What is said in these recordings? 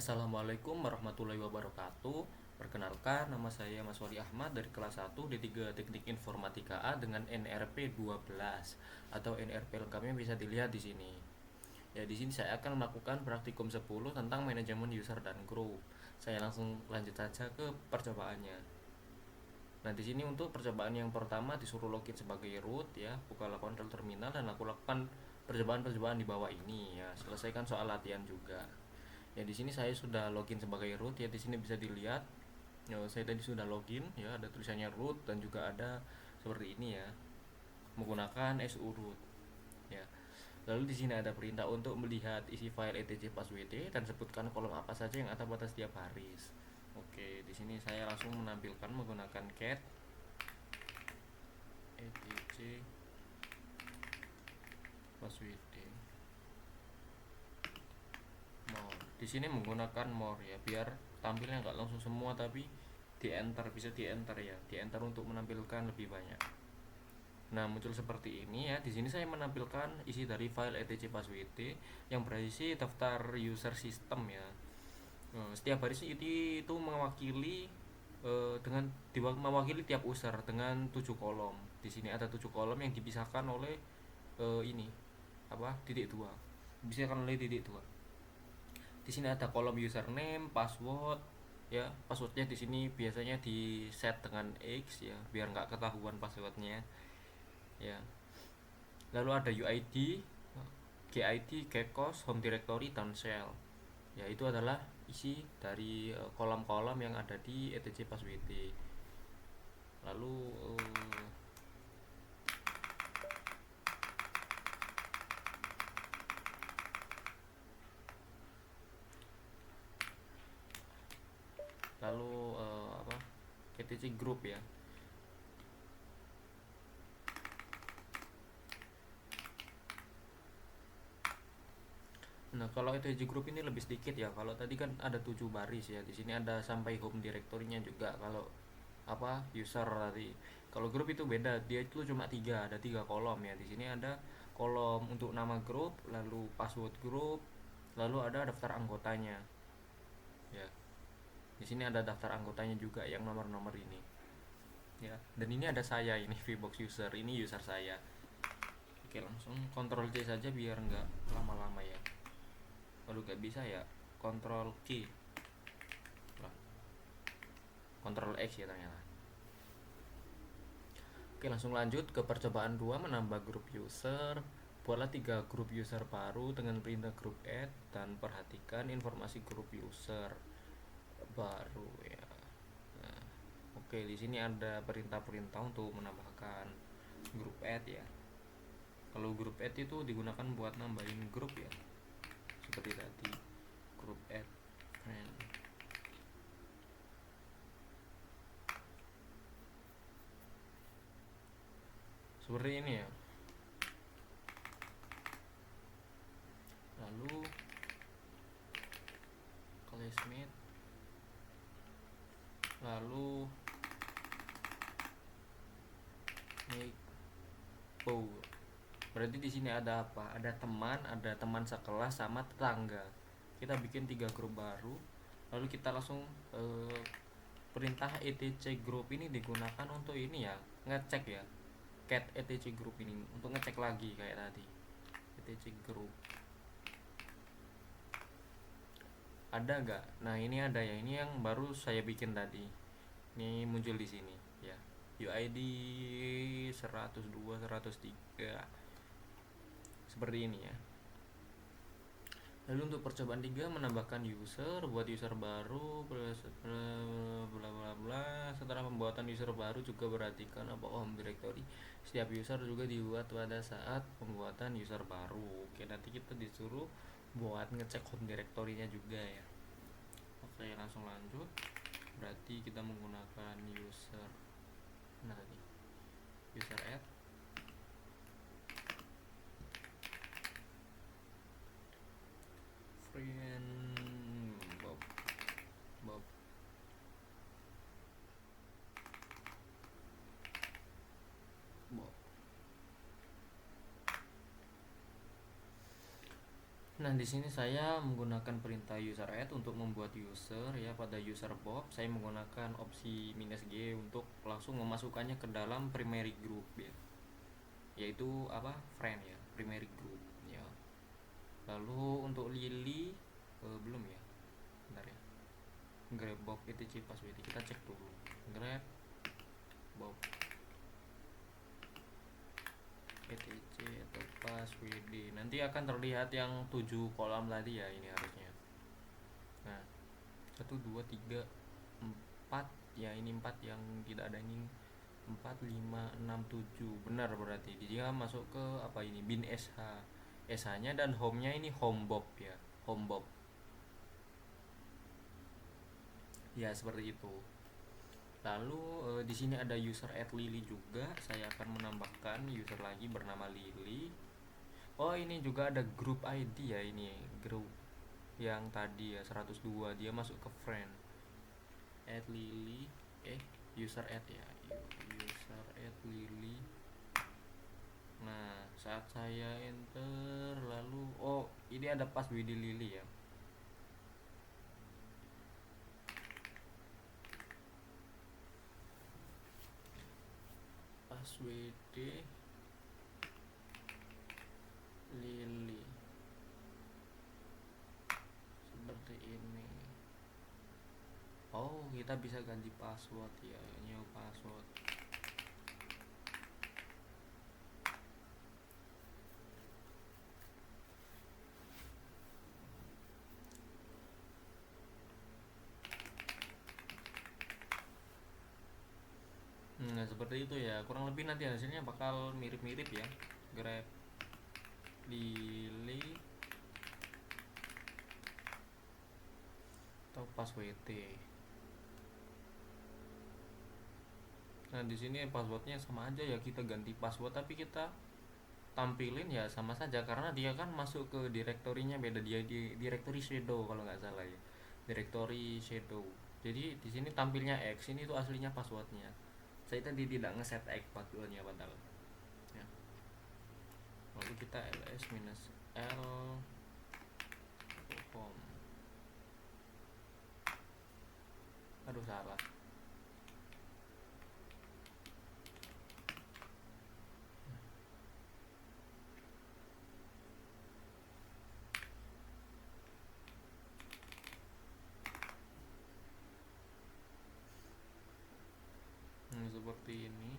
Assalamualaikum warahmatullahi wabarakatuh. Perkenalkan, nama saya Mas Wali Ahmad dari kelas 1 D3 Teknik Informatika A dengan NRP 12 atau NRP lengkapnya bisa dilihat di sini. Ya, di sini saya akan melakukan praktikum 10 tentang manajemen user dan group. Saya langsung lanjut saja ke percobaannya. Nah, di sini untuk percobaan yang pertama disuruh login sebagai root ya, buka kontrol terminal dan aku lakukan percobaan-percobaan di bawah ini ya. Selesaikan soal latihan juga. Ya, di sini saya sudah login sebagai root ya, di sini bisa dilihat. Ya, saya tadi sudah login ya, ada tulisannya root dan juga ada seperti ini ya, menggunakan su root ya. Lalu di sini ada perintah untuk melihat isi file etc passwd dan sebutkan kolom apa saja yang ada pada setiap baris. Oke, di sini saya langsung menampilkan menggunakan cat etc passwd more. Di sini menggunakan more ya, biar tampilnya nggak langsung semua tapi di enter, bisa di enter ya, di enter untuk menampilkan lebih banyak. Nah, muncul seperti ini ya. Di sini saya menampilkan isi dari file etc passwd yang berisi daftar user system ya. Setiap baris itu mewakili dengan mewakili tiap user dengan 7 kolom. Di sini ada 7 kolom yang dipisahkan oleh ini apa? Titik dua. Dipisahkan oleh titik dua. Di sini ada kolom username, password ya. Passwordnya di sini biasanya di set dengan X ya, biar nggak ketahuan passwordnya ya. Lalu ada UID, GID, Gcos, home directory, dan shell ya. Itu adalah isi dari kolom-kolom yang ada di etc passwd. Lalu lalu apa, etc group ya. Nah, kalau ETJ group ini lebih sedikit ya. Kalau tadi kan ada 7 baris ya. Di sini ada sampai home directory-nya juga. Kalau apa, user tadi. Kalau grup itu beda. Dia itu cuma 3, ada 3 kolom ya. Di sini ada kolom untuk nama grup, lalu password grup, lalu ada daftar anggotanya. Ya. Di sini ada daftar anggotanya juga yang nomor-nomor ini. Ya. Dan ini ada saya ini VBox user. Ini user saya. Oke, langsung Ctrl C saja biar nggak lama-lama ya. Kalau nggak bisa ya Ctrl K, Ctrl X ya ternyata. Oke, langsung lanjut ke percobaan 2, menambah grup user. Buatlah 3 grup user baru dengan perintah group add dan perhatikan informasi grup user baru ya. Nah, oke, di sini ada perintah-perintah untuk menambahkan grup add ya. Kalau grup add itu digunakan buat nambahin grup ya, seperti tadi grup add friend. Seperti ini ya. Lalu classmate, lalu make power. Berarti di sini ada apa? Ada teman, ada teman sekelas sama tetangga. Kita bikin 3 grup baru. Lalu kita langsung perintah etc group ini digunakan untuk ini ya, ngecek ya. Cat etc group ini untuk ngecek lagi kayak tadi. etc group. Ada nggak? Nah, ini ada ya. Ini yang baru saya bikin tadi. Ini muncul di sini ya. UID 102 103 seperti ini ya. Lalu untuk percobaan 3, menambahkan user, buat user baru, bla bla bla. Setelah pembuatan user baru juga perhatikan apa home directory. Setiap user juga dibuat pada saat pembuatan user baru. Oke, nanti kita disuruh buat ngecek home directory-nya juga ya. Oke, langsung lanjut. Berarti kita menggunakan user. Nah, tadi user add friend Bob Bob. Nah, di sini saya menggunakan perintah user add untuk membuat user ya. Pada user Bob saya menggunakan opsi "-g" untuk langsung memasukkannya ke dalam primary group ya. Yaitu apa? Friend ya, primary group ya. Lalu untuk Lily belum ya. Bentar ya. Grab Bob etc password kita cek dulu. Grab Bob etc atau password nanti akan terlihat yang 7 kolom tadi ya, ini harusnya. Nah, 1 2 3 4 ya, ini 4 yang tidak ada, ini 4 5 6 7 benar, berarti dia masuk ke apa ini, bin SH nya, dan home nya ini home Bob ya, home Bob ya, seperti itu. Lalu di sini ada user add Lily juga. Saya akan menambahkan user lagi bernama Lily. Oh, ini juga ada group ID ya, ini grup yang tadi ya 102, dia masuk ke friend. Add Lily, user add ya, user add Lily. Nah, saat saya enter lalu ini ada password Lily ya. Password Lily seperti ini. Oh, kita bisa ganti password ya, new password. Nah, seperti itu ya, kurang lebih nanti hasilnya bakal mirip-mirip ya. Grab Lily atau password. Nah, di sini passwordnya sama aja ya, kita ganti password tapi kita tampilin ya sama saja, karena dia kan masuk ke direktorinya beda, dia di directory shadow kalau nggak salah ya, directory shadow. Jadi di sini tampilnya X, ini tuh aslinya passwordnya. Saya tadi tidak ngeset X passwordnya padahal ya. Lalu kita ls minus l home, aduh salah. Seperti ini.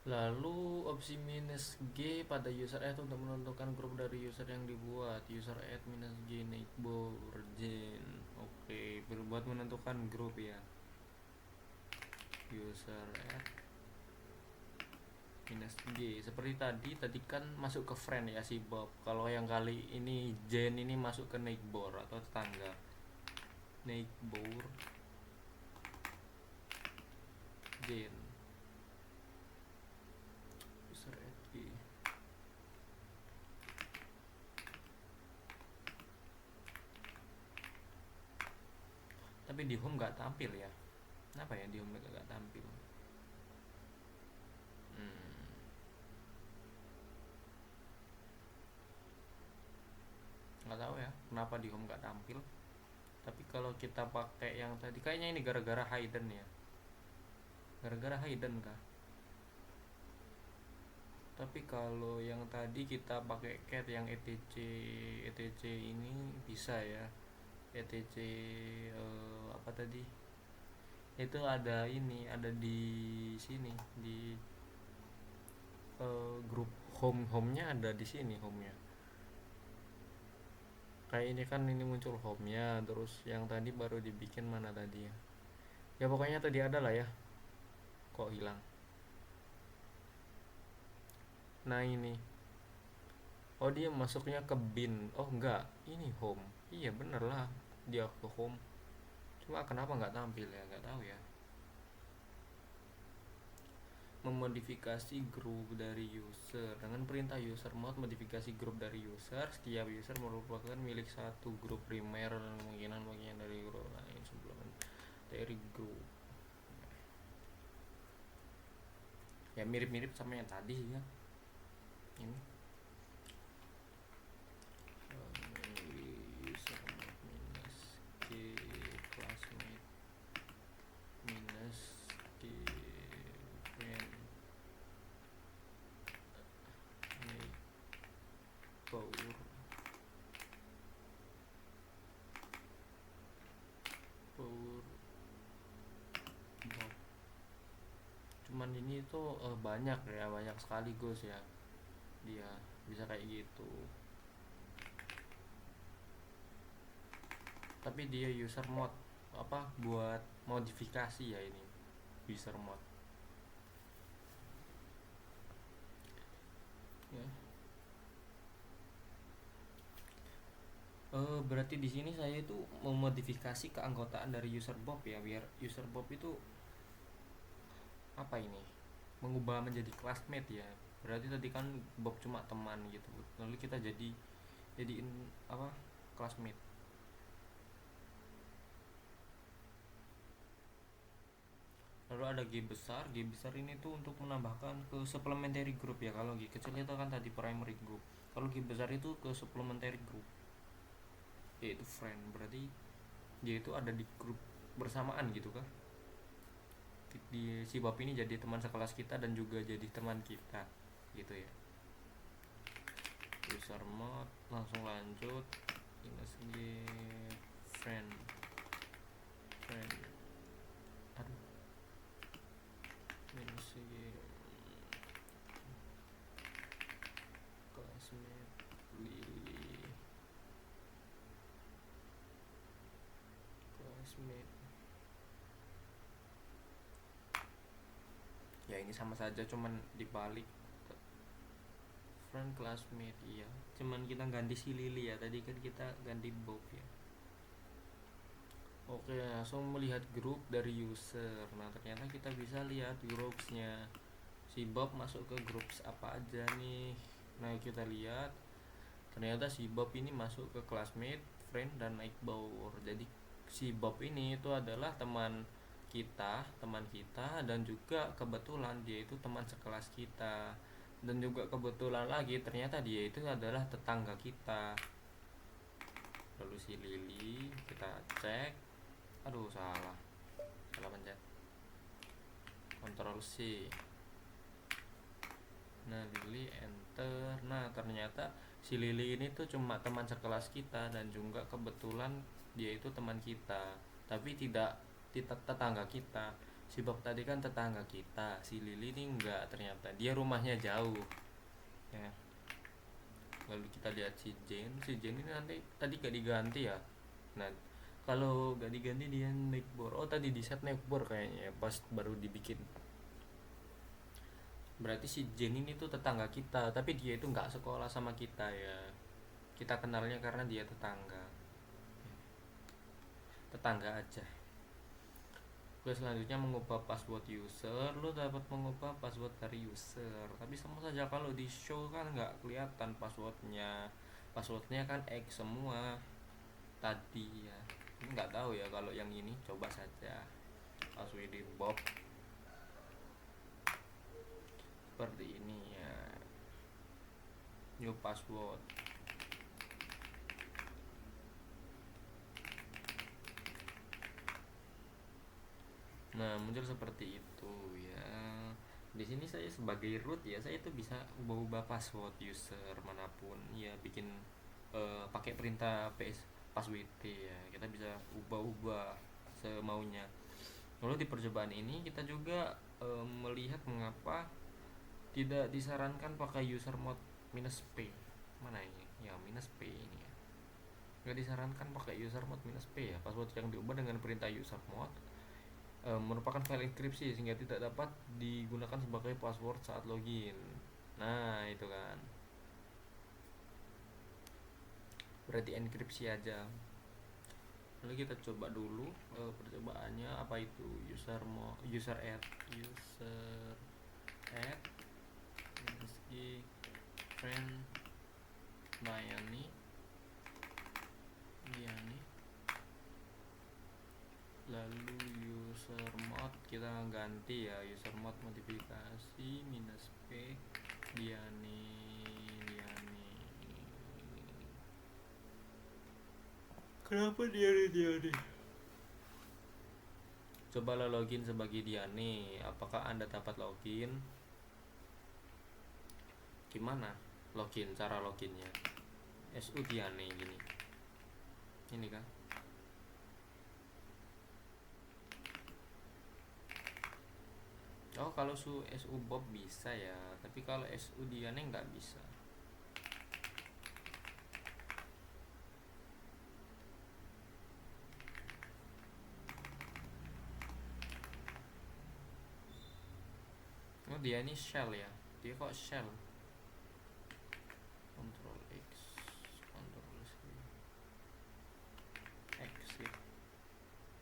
Lalu opsi "-g" pada user add untuk menentukan grup dari user yang dibuat. User add "-g neighbor gen". Oke, berbuat menentukan grup ya. User add "-g". Seperti tadi kan masuk ke friend ya si Bob. Kalau yang kali ini gen ini masuk ke neighbor atau tetangga. Neighbor gen. User add "g". Tapi di home nggak tampil ya. Kenapa ya di home nggak tampil? Nggak tahu ya kenapa di home nggak tampil. Tapi kalau kita pakai yang tadi, kayaknya ini gara-gara hidden ya, gara-gara hidden kah? Tapi kalau yang tadi kita pakai cat yang etc ini bisa ya. etc apa tadi itu, ada ini, ada di sini di grup home-nya ada di sini, home-nya kayak ini kan, ini muncul home-nya, terus yang tadi baru dibikin mana tadi ya. Ya pokoknya tadi ada lah ya. Kok hilang? Nah ini, oh dia masuknya ke bin. Oh enggak, ini home. Iya bener lah, dia ke home. Cuma kenapa nggak tampil ya, nggak tahu ya. Memodifikasi grup dari user dengan perintah user mode modifikasi grup dari user. Setiap user merupakan milik satu grup primer dan kemungkinan bagian dari grup lain sebelum dari grup. Ya mirip-mirip sama yang tadi ya. Ini user mode minus k classmate minus k friend make power Bob. Cuman ini tuh banyak sekaligus ya, dia bisa kayak gitu. Tapi dia user mode apa buat modifikasi ya, ini user mode ya. Berarti di sini saya itu memodifikasi keanggotaan dari user Bob ya, biar user Bob itu apa ini, mengubah menjadi classmate ya. Berarti tadi kan Bob cuma teman gitu, lalu kita jadiin apa, classmate. Lalu ada G besar ini tuh untuk menambahkan ke supplementary group ya. Kalau G kecil itu kan tadi primary group, kalau G besar itu ke supplementary group, yaitu friend. Berarti dia itu ada di grup bersamaan gitu kan, si Bob ini jadi teman sekelas kita dan juga jadi teman kita gitu ya. User mode, langsung lanjut, minus G friend aduh, minus G classmate Lily classmate ya. Ini sama saja, cuman dibalik, friend classmate iya, cuman kita ganti si Lily ya, tadi kan kita ganti Bob ya. Oke, langsung melihat grup dari user. Nah ternyata kita bisa lihat groupsnya si Bob masuk ke groups apa aja nih. Nah kita lihat ternyata si Bob ini masuk ke classmate, friend, dan naik bawor. Jadi si Bob ini itu adalah teman kita, dan juga kebetulan dia itu teman sekelas kita, dan juga kebetulan lagi ternyata dia itu adalah tetangga kita. Lalu si Lily kita cek, aduh salah pencet, Ctrl C. Nah Lily enter. Nah ternyata si Lily ini tuh cuma teman sekelas kita dan juga kebetulan dia itu teman kita, tapi tidak tetangga kita. Si Bob tadi kan tetangga kita, si Lily ini enggak, ternyata dia rumahnya jauh ya. Lalu kita lihat si Jane ini nanti tadi gak diganti ya. Nah kalau gak diganti dia naik bor, oh tadi di set naik bor kayaknya ya, pas baru dibikin. Berarti si Jane ini tuh tetangga kita, tapi dia itu nggak sekolah sama kita ya, kita kenalnya karena dia tetangga aja. Oke, selanjutnya mengubah password user. Lo dapat mengubah password dari user, tapi sama saja kalau di show kan nggak kelihatan passwordnya kan X semua tadi ya. Ini nggak tahu ya kalau yang ini, coba saja password Bob seperti ini ya, new password. Nah muncul seperti itu ya. Di sini saya sebagai root ya, saya itu bisa ubah-ubah password user manapun ya, bikin pakai perintah passwd ya, kita bisa ubah-ubah semaunya. Lalu di percobaan ini kita juga melihat mengapa tidak disarankan pakai user mode minus p. Mana ini ya, minus p ini ya, nggak disarankan pakai user mode minus p ya. Password yang diubah dengan perintah user mode merupakan file enkripsi sehingga tidak dapat digunakan sebagai password saat login. Nah itu kan berarti enkripsi aja. Lalu kita coba dulu percobaannya apa itu user add meski friend Mayani lalu user mode kita ganti ya, user mode modifikasi Kenapa Diani? Cobalah login sebagai Diani. Apakah Anda dapat login? Gimana login? Cara loginnya SU Diani gini. Ini kan. Oh, kalau SU Bob bisa ya, tapi kalau SU Diani nggak bisa. Oh, Diani shell ya. Dia kok shell? Ctrl X, Ctrl C, exit.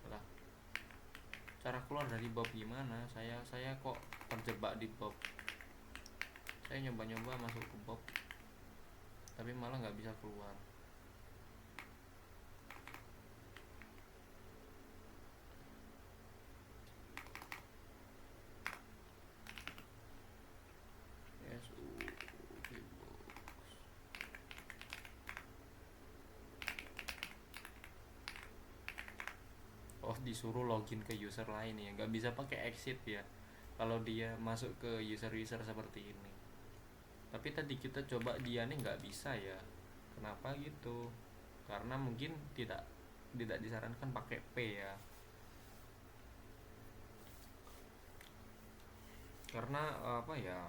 Lah, cara keluar dari Bob gimana? Saya kok terjebak di Bob. Saya nyoba-nyoba masuk ke Bob, tapi malah nggak bisa keluar. SU Box. Oh, disuruh login ke user lain ya, nggak bisa pakai exit ya kalau dia masuk ke user seperti ini. Tapi tadi kita coba dia nih nggak bisa ya. Kenapa gitu? Karena mungkin tidak disarankan pakai P ya. Karena apa ya?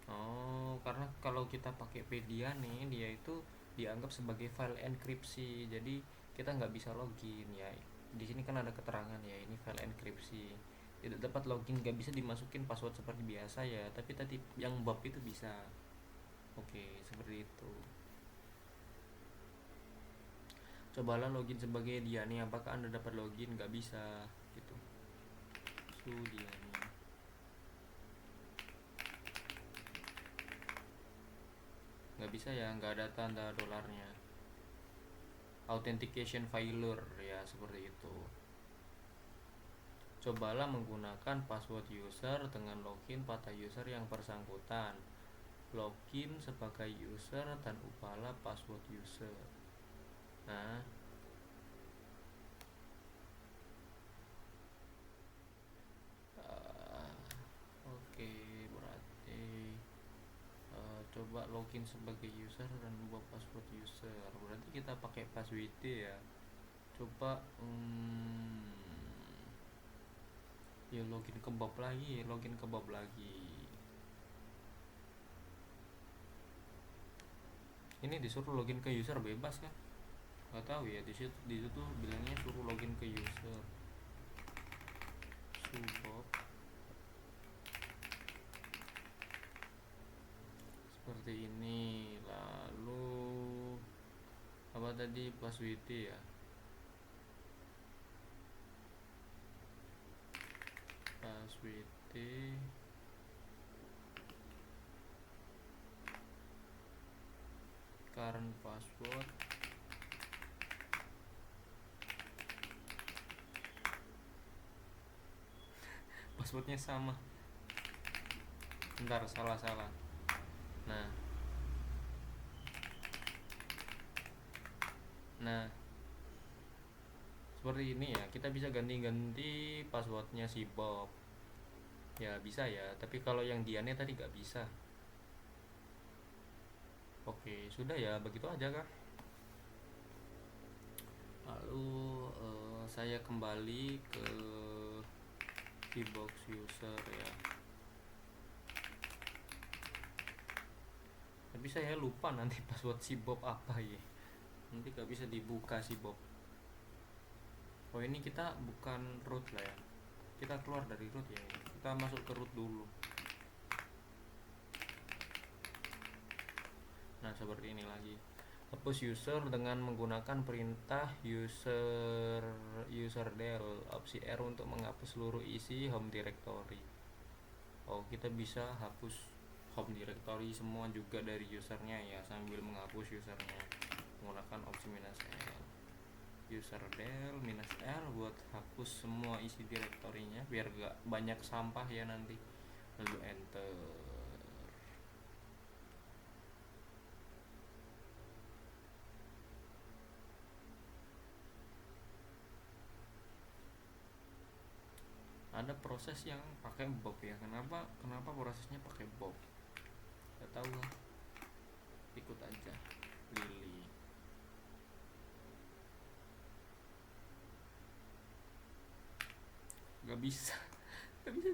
Oh, karena kalau kita pakai P dia nih, dia itu dianggap sebagai file enkripsi. Jadi kita nggak bisa login ya. Di sini kan ada keterangan ya, ini file enkripsi. Tidak dapat login, nggak bisa dimasukin password seperti biasa ya. Tapi tadi yang Bob itu bisa. Oke, seperti itu. Cobalah login sebagai Diani. Apakah Anda dapat login? Nggak bisa gitu. Diani. Nggak bisa ya, nggak ada tanda dolarnya. Authentication failure ya, seperti itu. Cobalah menggunakan password user dengan login pada user yang bersangkutan. Login sebagai user dan ubahlah password user. Nah, oke, berarti coba login sebagai user dan ubah password user. Berarti kita pakai password ya. Coba ya login ke Bob lagi, Ini disuruh login ke user bebas kan? Gak tahu ya, di situ bilangnya suruh login ke user. Bob seperti ini. Lalu apa tadi, password ya? Password current password passwordnya sama. Bentar, salah. Nah seperti ini ya, kita bisa ganti-ganti passwordnya si Bob ya, bisa ya, tapi kalau yang Diane tadi nggak bisa. Oke, sudah ya, begitu aja kak. Lalu saya kembali ke Vbox user ya, tapi saya lupa nanti password si Bob apa ya, nanti gak bisa dibuka si Bob. Oh, ini kita bukan root lah ya, kita keluar dari root ya, kita masuk ke root dulu. Nah seperti ini lagi, hapus user dengan menggunakan perintah userdel opsi R untuk menghapus seluruh isi home directory. Oh, kita bisa hapus home directory semua juga dari usernya ya, sambil menghapus usernya menggunakan opsi -L. Userdel -L buat hapus semua isi direktorinya biar gak banyak sampah ya nanti. Lalu enter. ada proses yang pakai bob ya. Kenapa prosesnya pakai bob? Gak tahu lah, ikut aja. Lily gak bisa gak bisa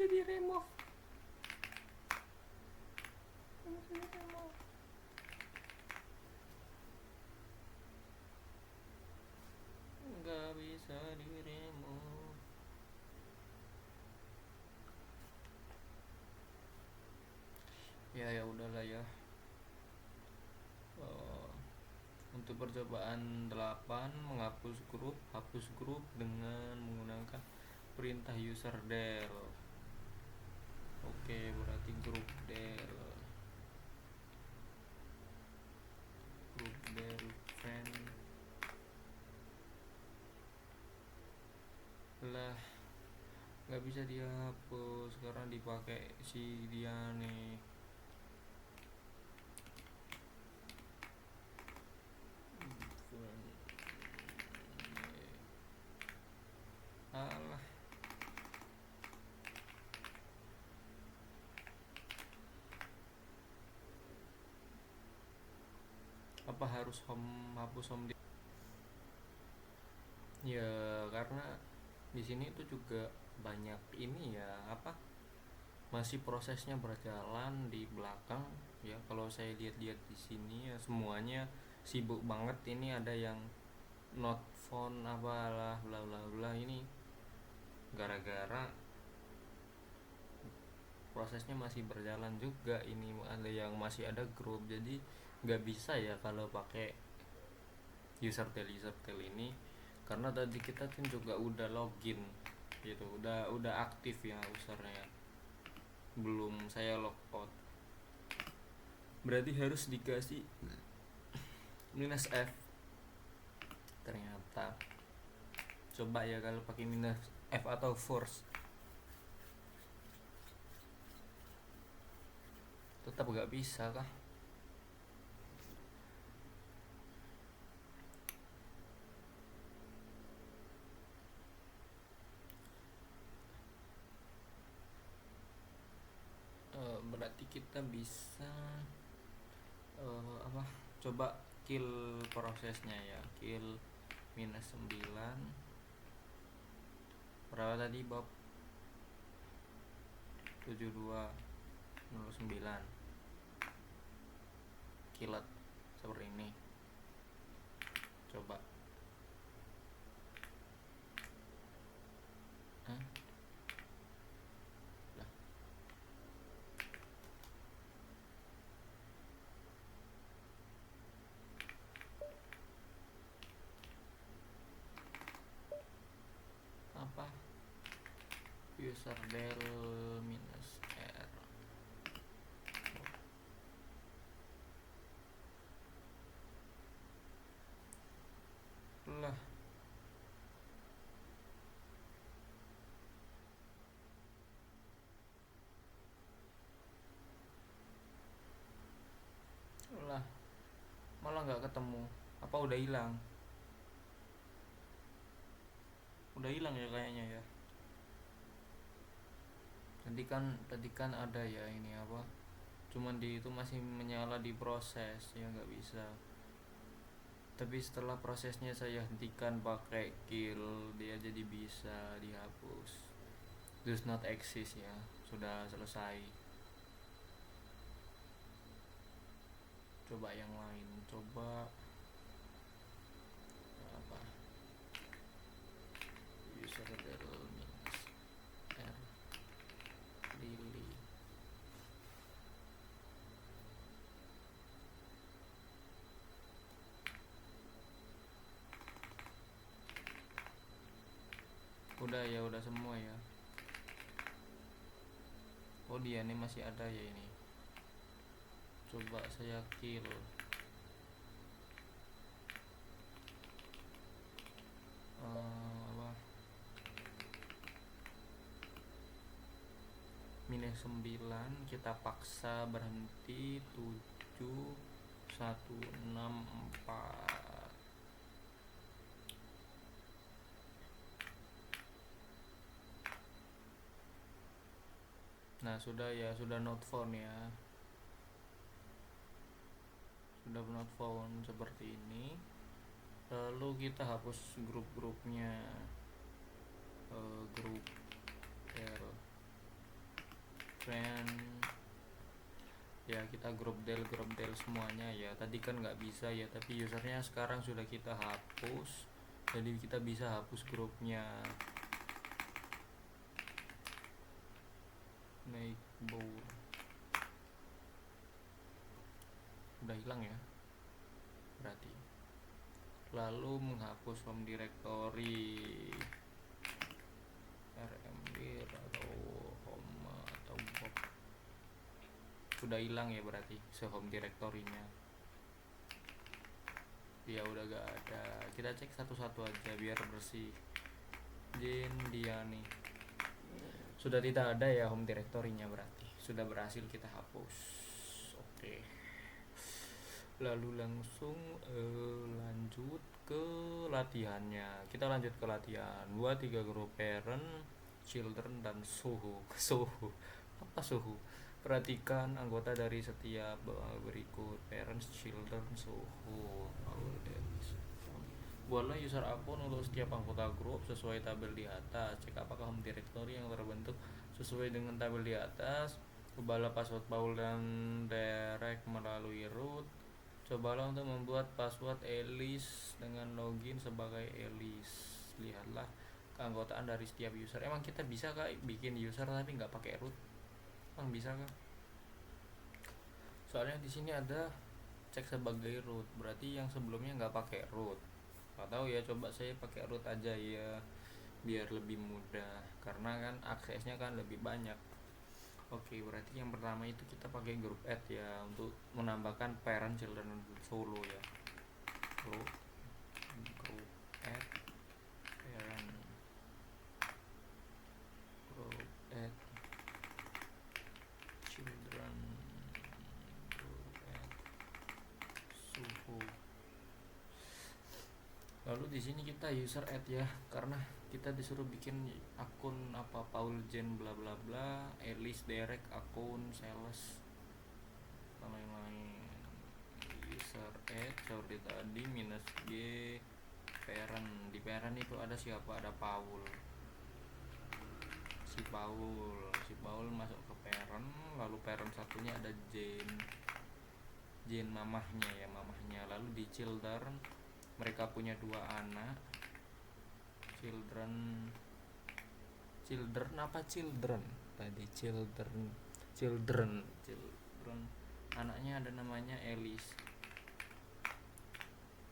di remove. Gak bisa di remove. Ya udahlah ya. Untuk percobaan 8, hapus grup dengan menggunakan perintah user del. Oke, berarti grup del friend lah, nggak bisa dihapus karena dipakai si dia nih. Alah, apa harus hapus home ya? Karena di sini tuh juga banyak ini ya, apa, masih prosesnya berjalan di belakang ya. Kalau saya lihat-lihat di sini ya semuanya sibuk banget. Ini ada yang not phone apalah bla bla bla, ini gara-gara prosesnya masih berjalan juga. Ini ada yang masih ada grup, jadi nggak bisa ya kalau pakai user tel ini, karena tadi kita kan juga udah login gitu, udah aktif ya usernya, belum saya logout. Berarti harus dikasih minus F ternyata. Coba ya kalau pakai minus F atau force, tetap gak bisa kah? Berarti kita bisa apa, coba kill prosesnya ya. Kill minus 9 berapa tadi Bob? 7209 kilat seperti ini. Coba lah, apa, user del minus R lah. Lah, malah nggak ketemu. Apa udah hilang? Udah hilang ya kayaknya ya. Tadi kan ada ya ini apa, cuman di itu masih menyala di proses ya, nggak bisa. Tapi setelah prosesnya saya hentikan pakai kill, dia jadi bisa dihapus. Does not exist ya, sudah selesai. Coba yang lain, coba apa, user del minus R Lily. Udah ya, udah semua ya. Oh dia ini masih ada ya ini. Coba saya kill. Apa? Minus 9 kita paksa berhenti 7164. Nah sudah ya, sudah not found ya, sudah not found seperti ini. Lalu kita hapus grup-grupnya, grup del friend ya, kita grup del semuanya ya. Tadi kan nggak bisa ya, tapi usernya sekarang sudah kita hapus, jadi kita bisa hapus grupnya. Make bowl udah hilang ya berarti. Lalu menghapus home directory, rmdir atau home atau bob, sudah hilang ya berarti se-home directory-nya ya, udah gak ada. Kita cek satu-satu aja biar bersih. Jin dia nih sudah tidak ada ya home directory-nya, berarti sudah berhasil kita hapus. Oke. Lalu langsung lanjut ke latihannya. Kita lanjut ke latihan 2-3 grup parent, children, dan suhu. Apa suhu? Perhatikan anggota dari setiap berikut: parents, children, suhu. Buatlah user akun untuk setiap anggota grup sesuai tabel di atas. Cek apakah home directory yang terbentuk sesuai dengan tabel di atas. Ubahlah password Paul dan Derek melalui root. Cobalah untuk membuat password Alice dengan login sebagai Alice. Lihatlah keanggotaan dari setiap user. Emang kita bisa kah bikin user tapi nggak pakai root? Emang bisa kah? Soalnya di sini ada cek sebagai root, berarti yang sebelumnya nggak pakai root. Nggak tahu ya, coba saya pakai root aja ya biar lebih mudah, karena kan aksesnya kan lebih banyak. Oke, berarti yang pertama itu kita pakai grup add ya untuk menambahkan parent, children, solo ya. Grup add parent, grup add children, grup add suhu. Lalu di sini kita user add ya, karena kita disuruh bikin akun apa Paul Jen bla bla bla, Alice Derek akun sales lain-lain. User add seperti tadi minus G parent. Di parent itu ada siapa? Ada Paul. Si Paul masuk ke parent. Lalu parent satunya ada Jane mamahnya ya, mamahnya. Lalu di children mereka punya 2 anak. Children apa children tadi? Children anaknya ada namanya Alice.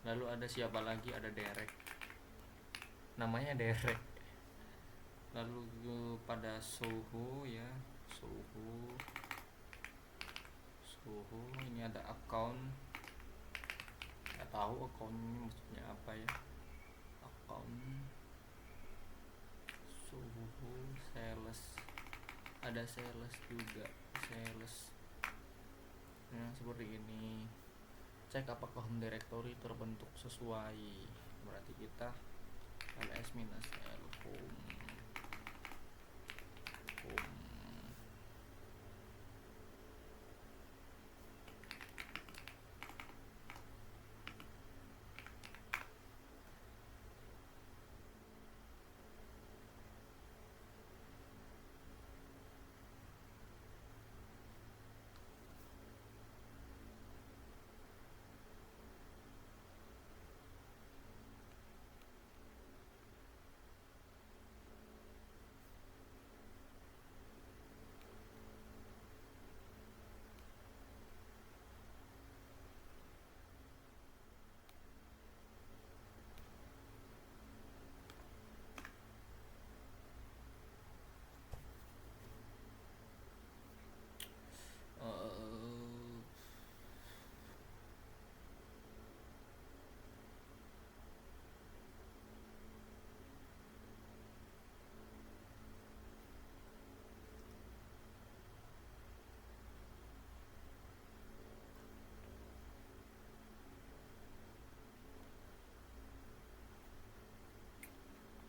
Lalu ada siapa lagi? Ada Derek, namanya Derek. Lalu pada suhu ya, suhu ini ada account, nggak tahu account ini maksudnya apa ya. Account suhu sales, ada sales juga, sales. Nah seperti ini. Cek apakah home directory terbentuk sesuai, berarti kita ls-l home.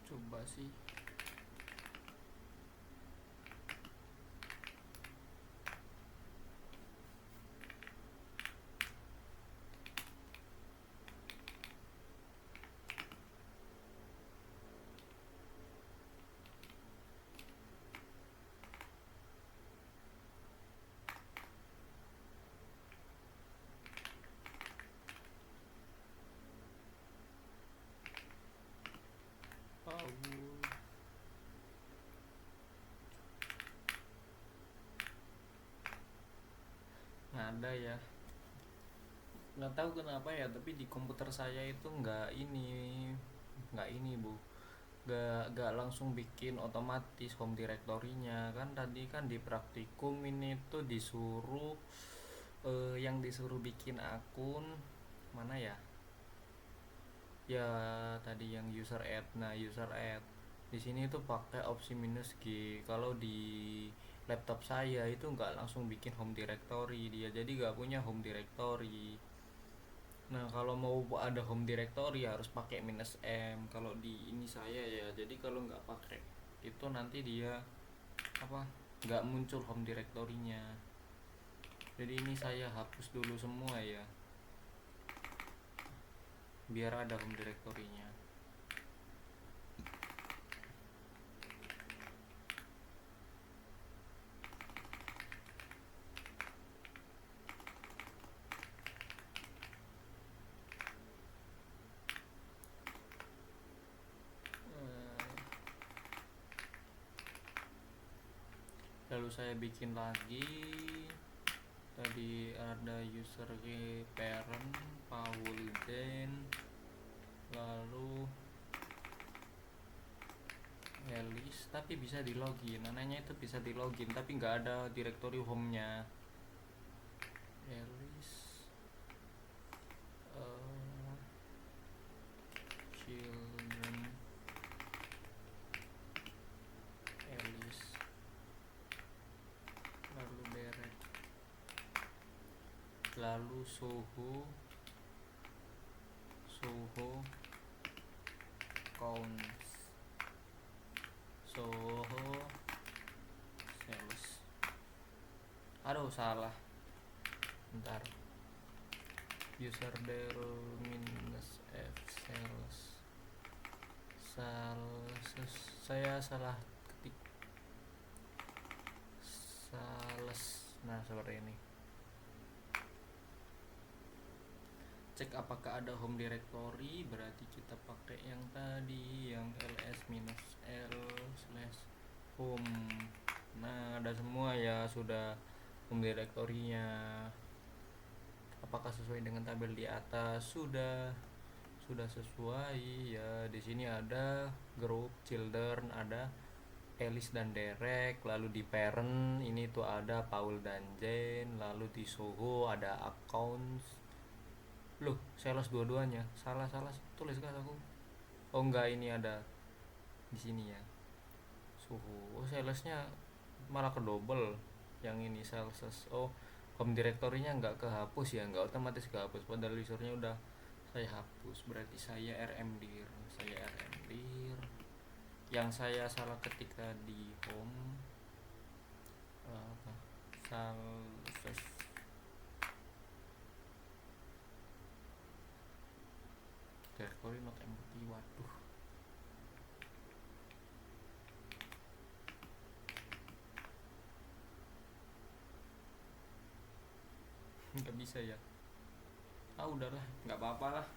Coba sih ada ya, nggak tahu kenapa ya, tapi di komputer saya itu nggak ini bu, nggak langsung bikin otomatis home directory-nya. Kan tadi kan di praktikum ini tuh disuruh yang disuruh bikin akun mana ya, ya tadi yang user add. Nah user add di sini tuh pakai opsi minus G. Kalau di laptop saya itu nggak langsung bikin home directory dia, jadi nggak punya home directory. Nah kalau mau ada home directory harus pakai minus M kalau di ini saya ya. Jadi kalau nggak pakai itu nanti dia apa, nggak muncul home directory-nya. Jadi ini saya hapus dulu semua ya, biar ada home directory-nya. Lalu saya bikin lagi, tadi ada user parent Paul Den, lalu Elis, tapi bisa di login, anehnya itu bisa di login tapi nggak ada directory home-nya. Elis children Elis, lalu Derek, lalu Soho counts, Soho sales. Aduh salah, bentar, user del minus f sales, saya salah ketik sales. Nah seperti ini, cek apakah ada home directory, berarti kita pakai yang tadi yang ls minus l slash home. Nah ada semua ya, sudah home directory-nya. Apakah sesuai dengan tabel di atas? Sudah sesuai ya. Di sini ada group children, ada Elis dan Derek, lalu di parent ini tuh ada Paul dan Jane, lalu di Soho ada accounts. Loh, sales dua-duanya. Salah tulis kan aku. Oh enggak, ini ada di sini ya. Suhu. Oh, salesnya malah ke double. Yang ini sales. Oh, home directory-nya enggak kehapus ya, enggak otomatis kehapus. Padahal usernya udah saya hapus. Berarti saya rm dir. Yang saya salah ketik tadi home apa? Sales directory not empty. Waduh, nggak bisa ya. Udahlah, nggak apa-apa lah,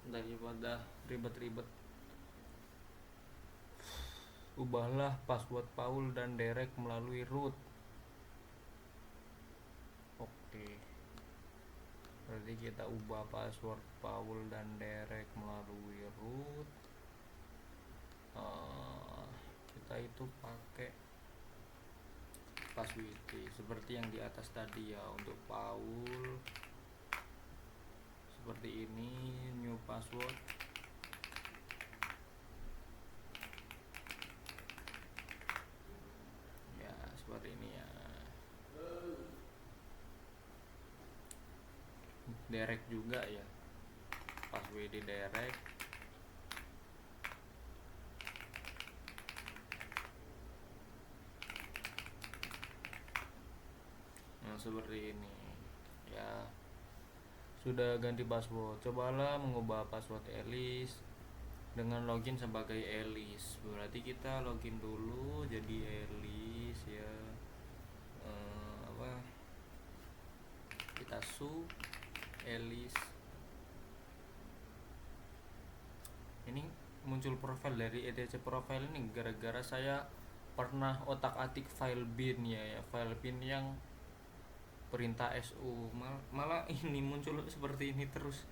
daripada ribet-ribet. Ubahlah password Paul dan Derek melalui root. Oke, berarti kita ubah password Paul dan Derek melalui root. Kita itu pakai password seperti yang di atas tadi ya. Untuk Paul seperti ini, new password. Ya seperti ini ya. Derek juga ya, password Derek. Nah seperti ini ya, sudah ganti password. Cobalah mengubah password Elis dengan login sebagai Elis. Berarti kita login dulu jadi Elis ya. Kita Elis. Ini muncul profil dari etc profile ini gara-gara saya pernah otak-atik file bin ya, file bin yang perintah SU, malah ini muncul seperti ini terus.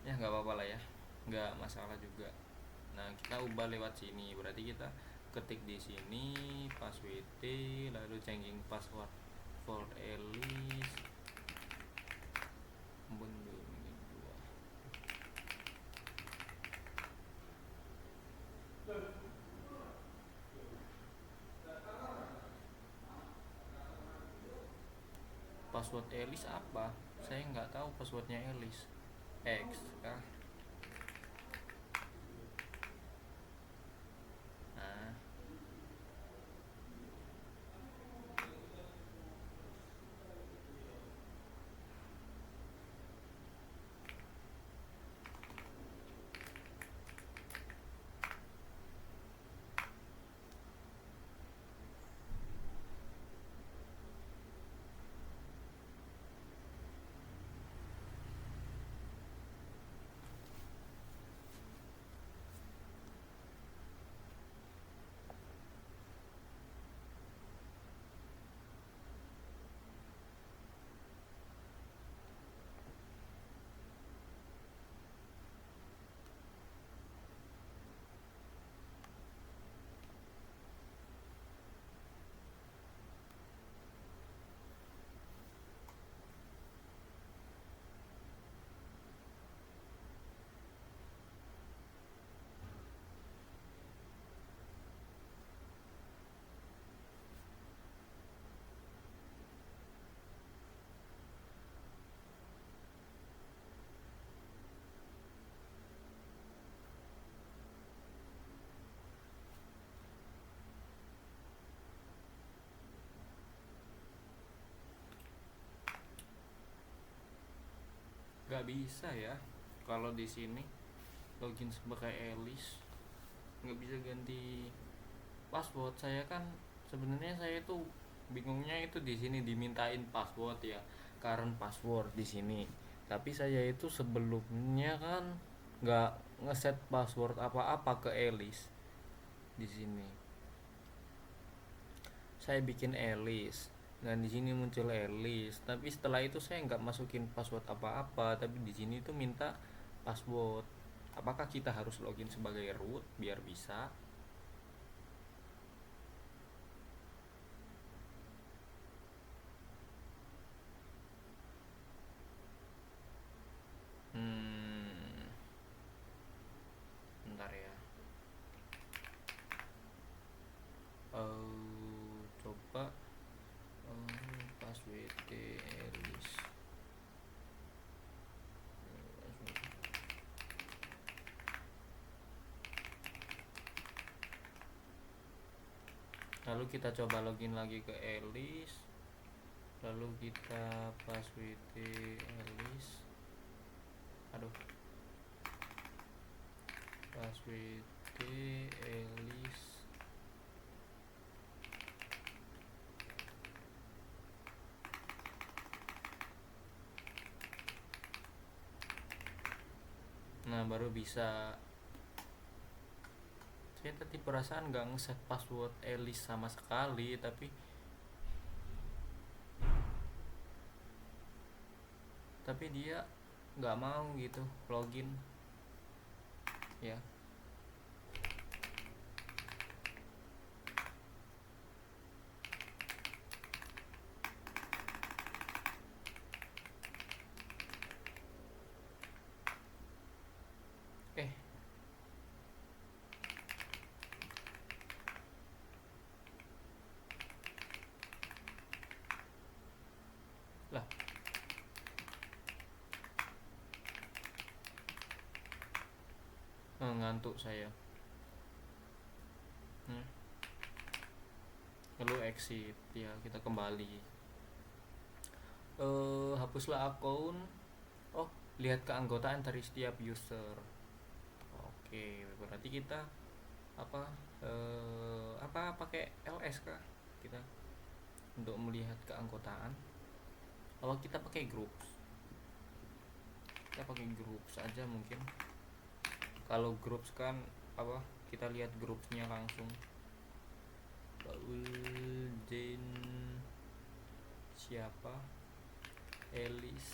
Ya nggak apa-apa lah ya, nggak masalah juga. Nah kita ubah lewat sini, berarti kita ketik di sini passwd, lalu changing password for Alice bundul ini dua. Password Alice apa? Saya nggak tahu passwordnya Alice. X kah? Nah, nggak bisa ya kalau di sini login sebagai Alice, nggak bisa ganti password. Saya kan sebenarnya saya tuh bingungnya itu di sini dimintain password ya, current password di sini. Tapi saya itu sebelumnya kan nggak ngeset password apa-apa ke Alice di sini. Saya bikin Alice dan di sini muncul Alice, tapi setelah itu saya nggak masukin password apa-apa, tapi di sini tuh minta password. Apakah kita harus login sebagai root biar bisa? Hmm, bentar ya. Coba password Alice. Lalu kita coba login lagi ke Alice. Lalu kita password Alice. Aduh. Password Alice. Nah baru bisa. Saya tadi perasaan nggak ngeset password Alice sama sekali, tapi dia nggak mau gitu login ya. eh lah, ngantuk saya. Lalu exit ya, kita kembali. Hapuslah akun. Oh, lihat keanggotaan dari setiap user. Oke, berarti kita apa pakai LS kah kita untuk melihat keanggotaan? Kalau kita pakai groups, kita pakai groups saja mungkin. Kalau groups kan apa, kita lihat grupsnya langsung. Paul Jane siapa, Elis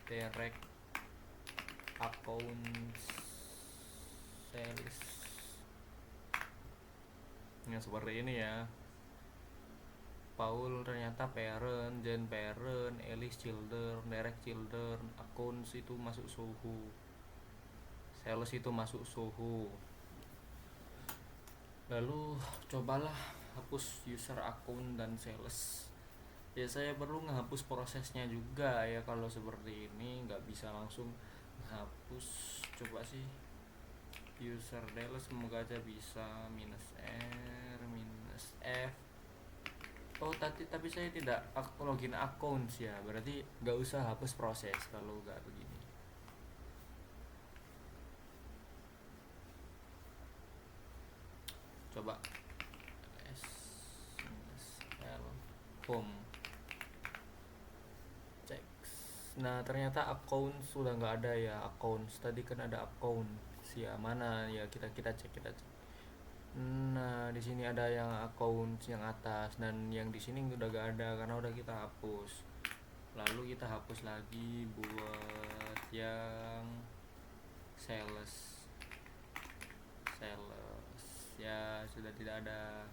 Derek account sales yang seperti ini ya. Paul ternyata parent, Jen parent, Elis children, Derek children, accounts itu masuk suhu, sales itu masuk suhu. Lalu cobalah hapus user account dan sales. Ya saya perlu ngehapus prosesnya juga ya kalau seperti ini, nggak bisa langsung hapus. Coba sih user sales, semoga aja bisa. -r -f. Oh tapi saya tidak login account ya, berarti nggak usah hapus proses kalau nggak begini. Coba s l home cek. Nah ternyata account sudah nggak ada ya. Account tadi kan ada account ya, mana ya, kita cek. Nah di sini ada yang account yang atas, dan yang di sini udah gak ada karena udah kita hapus. Lalu kita hapus lagi buat yang sales ya, sudah tidak ada.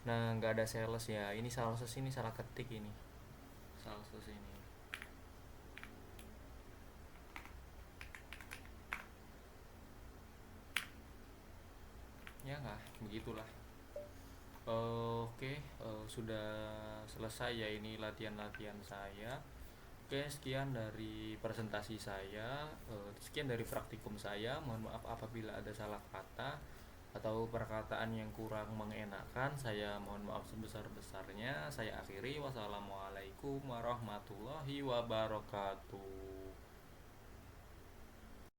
Nah nggak ada sales ya, ini sales ini salah ketik, ini sales ini ya, nggak begitulah. Oke, sudah selesai ya ini latihan-latihan saya. Oke, sekian dari presentasi saya, sekian dari praktikum saya. Mohon maaf apabila ada salah kata atau perkataan yang kurang mengenakan. Saya mohon maaf sebesar-besarnya. Saya akhiri. Wassalamualaikum warahmatullahi wabarakatuh.